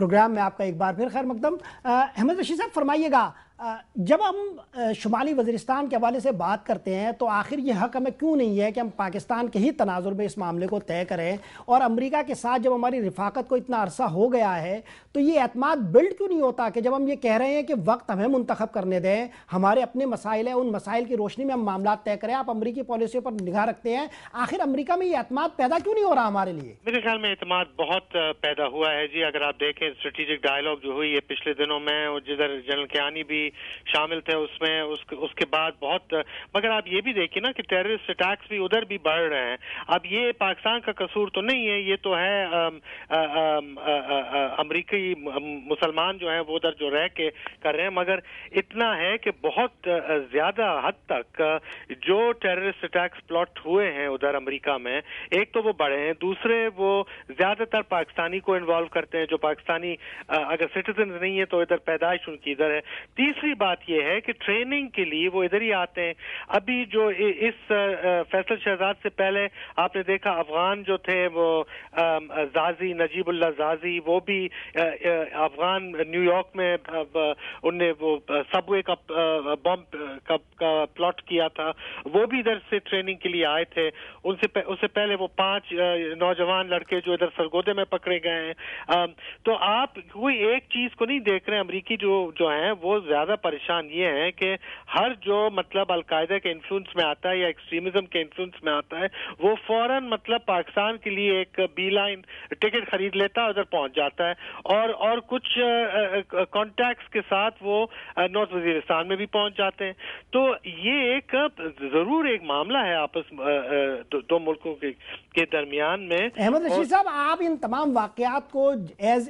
Programme میں آپ کا ایک بار پھر خیر مقدم۔ احمد رشید صاحب فرمائیے گا، جب ہم شمالی وزیرستان کے حوالے سے بات کرتے ہیں تو آخر یہ حق ہمیں کیوں نہیں ہے کہ ہم پاکستان کے ہی تناظر میں اس معاملے کو طے کریں، اور امریکہ کے ساتھ جب ہماری رفاقت کو اتنا عرصہ ہو گیا ہے تو یہ اعتماد بلڈ کیوں نہیں ہوتا کہ جب ہم یہ کہہ رہے ہیں کہ وقت ہمیں منتخب کرنے دیں، ہمارے اپنے مسائل ہیں، ان مسائل کی روشنی میں ہم معاملات طے کریں، آپ امریکی پالیسیوں پر نگاہ رکھتے ہیں، آخر امریکہ میں یہ اعتماد پیدا کیوں نہیں ہو رہا ہمارے لیے؟ میرے خیال میں اعتماد بہت پیدا ہوا ہے جی۔ اگر آپ دیکھیں اسٹریٹجک ڈائیلاگ جو ہوئی ہے پچھلے دنوں میں، اور جدھر جنرل کیانی بھی شامل تھے اس میں، اس کے بعد بہت، مگر آپ یہ بھی دیکھیں نا کہ ٹیررسٹ اٹیکس بھی ادھر بھی بڑھ رہے ہیں۔ اب یہ پاکستان کا قصور تو نہیں ہے، یہ تو ہے امریکی مسلمان جو ہیں وہ ادھر جو رہ کے کر رہے ہیں، مگر اتنا ہے کہ بہت زیادہ حد تک جو ٹیررسٹ اٹیکس پلاٹ ہوئے ہیں ادھر امریکہ میں، ایک تو وہ بڑے ہیں، دوسرے وہ زیادہ تر پاکستانی کو انوالو کرتے ہیں، جو پاکستانی اگر سٹیزن نہیں ہے تو ادھر پیدائش ان کی ادھر ہے۔ تیسری بات یہ ہے کہ ٹریننگ کے لیے وہ ادھر ہی آتے ہیں۔ ابھی جو اس فیصل شہزاد سے پہلے آپ نے دیکھا افغان جو تھے وہ زازی، نجیب اللہ زازی، وہ بھی افغان نیو یارک میں ان نے وہ سب وے کا بم کا پلاٹ کیا تھا، وہ بھی ادھر سے ٹریننگ کے لیے آئے تھے۔ اس سے پہلے وہ 5 نوجوان لڑکے جو ادھر سرگودے میں پکڑے گئے ہیں۔ تو آپ کوئی ایک چیز کو نہیں دیکھ رہے، امریکی جو ہیں وہ زیادہ پریشان یہ ہیں کہ ہر جو مطلب القاعدہ کے انفلوئنس میں آتا ہے یا ایکسٹریمزم کے انفلوئنس میں آتا ہے، وہ فوراً مطلب پاکستان کے لیے ایک بی لائن ٹکٹ خرید لیتا ہے، ادھر پہنچ جاتا ہے، اور کچھ کانٹیکٹس کے ساتھ وہ نارتھ وزیرستان میں بھی پہنچ جاتے ہیں۔ تو یہ ایک ضرور ایک معاملہ ہے آپس دو ملکوں کے درمیان میں۔ احمد رشید صاحب، آپ ان تمام واقعات کو ایز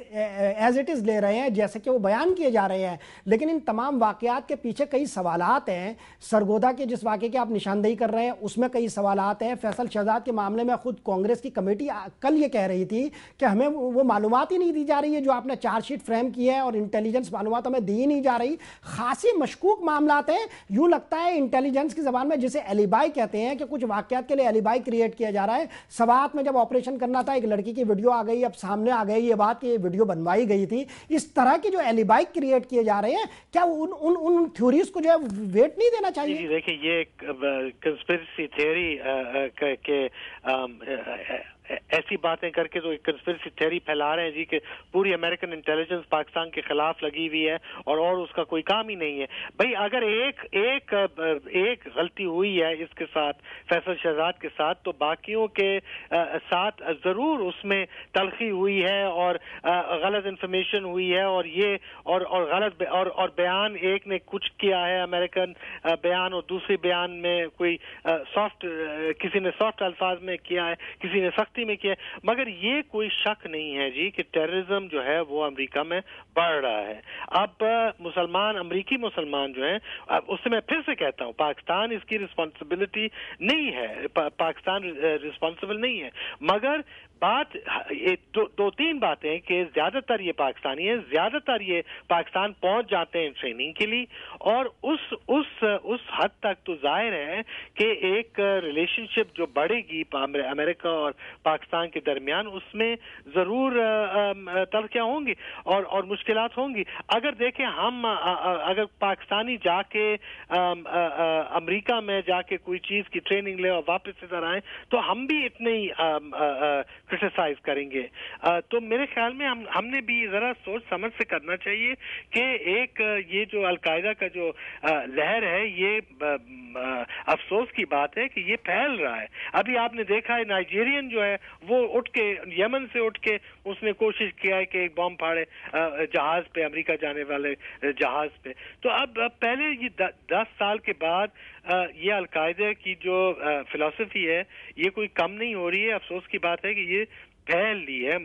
اٹ از لے رہے ہیں جیسے کہ وہ بیان کیے جا رہے ہیں، لیکن ان تمام واقعات کے پیچھے کئی سوالات ہیں۔ سرگودا کے جس واقعے کی آپ نشاندہی کر رہے ہیں اس میں کئی سوالات ہیں۔ فیصل شہزاد کے معاملے میں خود کانگریس کی کمیٹی کل یہ کہہ رہی تھی کہ ہمیں وہ معلومات ہی نہیں دی جا رہی ہے جو آپ نے چارج شیٹ فریم کی ہے، اور انٹیلیجنس معلومات ہمیں دی ہی نہیں جا رہی۔ خاصی مشکوک معاملات ہیں، یوں لگتا ہے انٹیلیجنس کی زبان میں جسے ایلیبائی کہتے ہیں کہ کچھ واقعات کے لیے ایلیبائی کریٹ کیا جا رہا ہے۔ سوات میں جب آپریشن کرنا تھا ایک لڑکی کی ویڈیو آ گئی، اب سامنے آ گئی یہ بات کہ یہ ویڈیو بنوائی گئی تھی۔ اس طرح کی جو ایلیبائی کریٹ کیے جا رہے ہیں، کیا ان تھیوریز کو جو ہے ویٹ نہیں دینا چاہیے؟ جی دیکھیں، یہ ایک کنسپیرسی تھیوری کہ ایسی باتیں کر کے تو ایک کنسپیرسی تھیوری پھیلا رہے ہیں جی کہ پوری امریکن انٹیلیجنس پاکستان کے خلاف لگی ہوئی ہے اور اس کا کوئی کام ہی نہیں ہے۔ بھئی اگر ایک غلطی ہوئی ہے اس کے ساتھ، فیصل شہزاد کے ساتھ، تو باقیوں کے ساتھ ضرور اس میں تلخی ہوئی ہے اور غلط انفارمیشن ہوئی ہے، اور یہ اور غلط اور بیان ایک نے کچھ کیا ہے امریکن بیان، اور دوسرے بیان میں کوئی کسی نے سافٹ الفاظ میں کیا ہے، کسی نے سختی میں کیا ہے، مگر یہ کوئی شک نہیں ہے جی کہ ٹیررزم جو ہے وہ امریکہ میں بڑھ رہا ہے۔ اب امریکی مسلمان جو ہیں، اس سے میں پھر سے کہتا ہوں، پاکستان اس کی رسپانسبلٹی نہیں ہے، پاکستان رسپانسبل نہیں ہے، مگر بات 2-3 باتیں کہ زیادہ تر یہ پاکستانی ہیں، زیادہ تر یہ پاکستان پہنچ جاتے ہیں ٹریننگ کے لیے، اور اس حد تک تو ظاہر ہے کہ ایک ریلیشن شپ جو بڑھے گی امریکہ اور پاکستان کے درمیان، اس میں ضرور تلخیاں ہوں گی اور مشکلات ہوں گی۔ اگر دیکھیں ہم اگر پاکستانی جا کے امریکہ میں جا کے کوئی چیز کی ٹریننگ لے اور واپس ادھر آئیں تو ہم بھی اتنے ہی کرٹیسائز کریں گے۔ تو میرے خیال میں ہم نے بھی ذرا سوچ سمجھ سے کرنا چاہیے کہ ایک یہ جو القاعدہ کا جو لہر ہے، یہ افسوس کی بات ہے کہ یہ پھیل رہا ہے۔ ابھی آپ نے دیکھا ہے نائجیرین جو ہے وہ اٹھ کے یمن سے اٹھ کے اس نے کوشش کیا ہے کہ ایک بم پھاڑے جہاز پہ، امریکہ جانے والے جہاز پہ۔ تو اب پہلے یہ 10 سال کے بعد یہ القاعدہ کی جو فلسفی ہے یہ کوئی کم نہیں ہو رہی ہے۔ افسوس کی بات ہے کہ یہ پھیل لی ہے،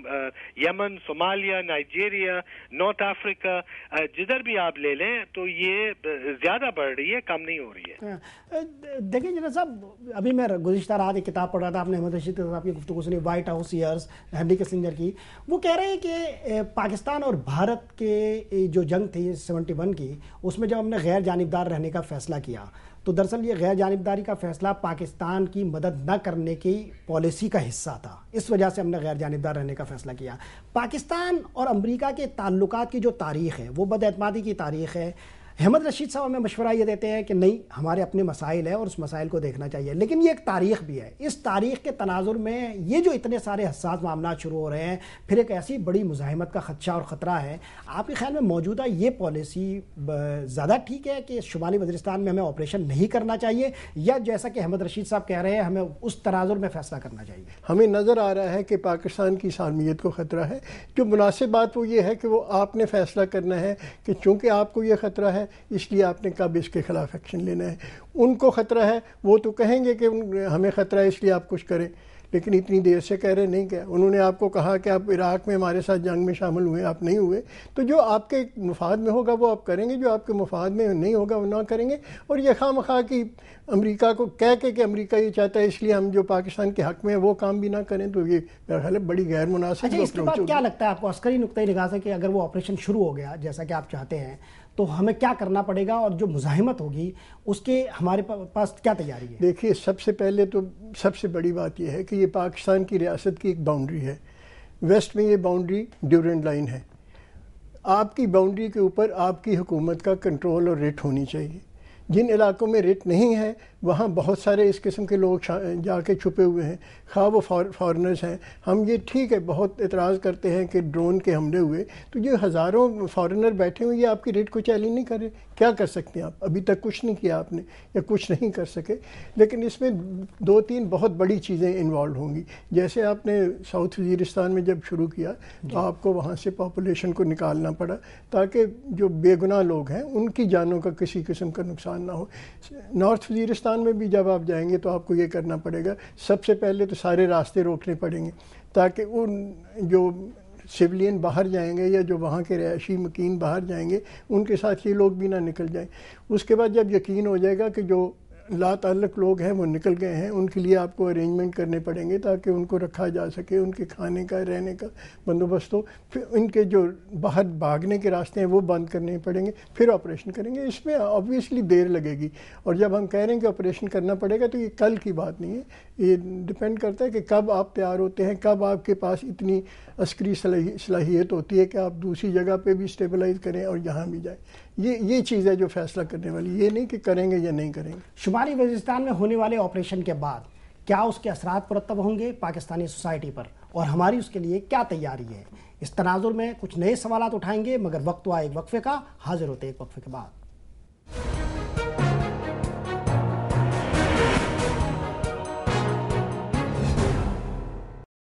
یمن، صومالیہ، نائجیریا، نارتھ افریقہ، جدھر بھی آپ لے لیں تو یہ زیادہ بڑھ رہی ہے، کم نہیں ہو رہی ہے۔ دیکھیں جناب صاحب، ابھی میں گزشتہ رات ایک کتاب پڑھ رہا تھا، آپ نے احمد رشید صاحب کی گفتگو سنی، White House Years, Henry Kissinger کی۔ وہ کہہ رہے ہیں کہ پاکستان اور بھارت کے جو جنگ تھی 71 کی، اس میں جب ہم نے غیر جانبدار رہنے کا فیصلہ کیا تو دراصل یہ غیر جانبداری کا فیصلہ پاکستان کی مدد نہ کرنے کی پالیسی کا حصہ تھا، اس وجہ سے ہم نے غیر جانبدار رہنے کا فیصلہ کیا۔ پاکستان اور امریکہ کے تعلقات کی جو تاریخ ہے وہ بد اعتمادی کی تاریخ ہے۔ احمد رشید صاحب ہمیں مشورہ یہ دیتے ہیں کہ نہیں، ہمارے اپنے مسائل ہیں اور اس مسائل کو دیکھنا چاہیے، لیکن یہ ایک تاریخ بھی ہے۔ اس تاریخ کے تناظر میں یہ جو اتنے سارے حساس معاملات شروع ہو رہے ہیں، پھر ایک ایسی بڑی مزاحمت کا خدشہ اور خطرہ ہے، آپ کے خیال میں موجودہ یہ پالیسی زیادہ ٹھیک ہے کہ شمالی وزیرستان میں ہمیں آپریشن نہیں کرنا چاہیے، یا جیسا کہ احمد رشید صاحب کہہ رہے ہیں ہمیں اس تناظر میں فیصلہ کرنا چاہیے؟ ہمیں نظر آ رہا ہے کہ پاکستان کی سالمیت کو خطرہ ہے۔ جو مناسب بات وہ یہ ہے کہ وہ آپ نے فیصلہ کرنا ہے کہ چونکہ آپ کو یہ خطرہ ہے اس لیے آپ نے کب اس کے خلاف ایکشن لینا ہے۔ ان کو خطرہ ہے، وہ تو کہیں گے کہ ہمیں خطرہ ہے اس لیے آپ کچھ کریں، لیکن اتنی دیر سے کہہ رہے نہیں کہ انہوں نے آپ کو کہا کہ آپ عراق میں ہمارے ساتھ جنگ میں شامل ہوئے، آپ نہیں ہوئے، تو جو آپ کے مفاد میں ہوگا وہ آپ کریں گے، جو آپ کے مفاد میں نہیں ہوگا وہ نہ کریں گے۔ اور یہ خواہ مخواہ کی امریکہ کو کہہ کے کہ امریکہ یہ چاہتا ہے اس لیے ہم جو پاکستان کے حق میں وہ کام بھی نہ کریں، تو یہ میرا خیال ہے بڑی غیر مناسب اچھا، اس کے بعد کیا لگتا ہے آپ کو عسکری نقطۂ نگاہ سے کہ اگر وہ آپریشن شروع ہو گیا جیسا کہ آپ چاہتے ہیں تو ہمیں کیا کرنا پڑے گا، اور جو مزاحمت ہوگی اس کے ہمارے پاس کیا تیاری ہے؟ دیکھیے، سب سے پہلے تو سب سے بڑی بات یہ ہے کہ یہ پاکستان کی ریاست کی ایک باؤنڈری ہے۔ ویسٹ میں یہ باؤنڈری ڈیورنڈ لائن ہے۔ آپ کی باؤنڈری کے اوپر آپ کی حکومت کا کنٹرول اور ریٹ ہونی چاہیے۔ جن علاقوں میں ریٹ نہیں ہے وہاں بہت سارے اس قسم کے لوگ جا کے چھپے ہوئے ہیں، خواہ وہ فارنرز ہیں۔ ہم یہ ٹھیک ہے بہت اعتراض کرتے ہیں کہ ڈرون کے حملے ہوئے، تو یہ ہزاروں فارنر بیٹھے ہوئے، یہ آپ کی ریٹ کو چیلنج نہیں کر رہے، کیا کر سکتے ہیں آپ؟ ابھی تک کچھ نہیں کیا آپ نے، یا کچھ نہیں کر سکے۔ لیکن اس میں دو تین بہت بڑی چیزیں انوالو ہوں گی۔ جیسے آپ نے ساؤتھ وزیرستان میں جب شروع کیا تو آپ کو وہاں سے پاپولیشن کو نکالنا پڑا تاکہ جو بے گناہ لوگ ہیں ان کی جانوں کا کسی قسم کا نقصان نہ ہو۔ نارتھ وزیرستان میں بھی جب آپ جائیں گے تو آپ کو یہ کرنا پڑے گا، سب سے پہلے تو سارے راستے روکنے پڑیں گے تاکہ ان جو سویلین باہر جائیں گے یا جو وہاں کے رہائشی مکین باہر جائیں گے ان کے ساتھ یہ لوگ بھی نہ نکل جائیں۔ اس کے بعد جب یقین ہو جائے گا کہ جو لا تعلق لوگ ہیں وہ نکل گئے ہیں، ان کے لیے آپ کو ارینجمنٹ کرنے پڑیں گے تاکہ ان کو رکھا جا سکے، ان کے کھانے کا رہنے کا بندوبست ہو۔ پھر ان کے جو باہر بھاگنے کے راستے ہیں وہ بند کرنے پڑیں گے، پھر آپریشن کریں گے۔ اس میں آبویسلی دیر لگے گی، اور جب ہم کہہ رہے ہیں کہ آپریشن کرنا پڑے گا تو یہ کل کی بات نہیں ہے، یہ ڈپینڈ کرتا ہے کہ کب آپ تیار ہوتے ہیں، کب آپ کے پاس اتنی عسکری صلاحیت ہوتی ہے کہ آپ دوسری جگہ پہ بھی اسٹیبلائز کریں اور یہاں بھی جائیں۔ یہ چیز ہے جو فیصلہ کرنے والی، یہ نہیں کہ کریں گے یا نہیں کریں گے۔ شمالی وزیرستان میں ہونے والے آپریشن کے بعد کیا اس کے اثرات مرتب ہوں گے پاکستانی سوسائٹی پر، اور ہماری اس کے لیے کیا تیاری ہے؟ اس تناظر میں کچھ نئے سوالات اٹھائیں گے، مگر وقت ہوا ایک وقفے کا، حاضر ہوتے ایک وقفے کے بعد۔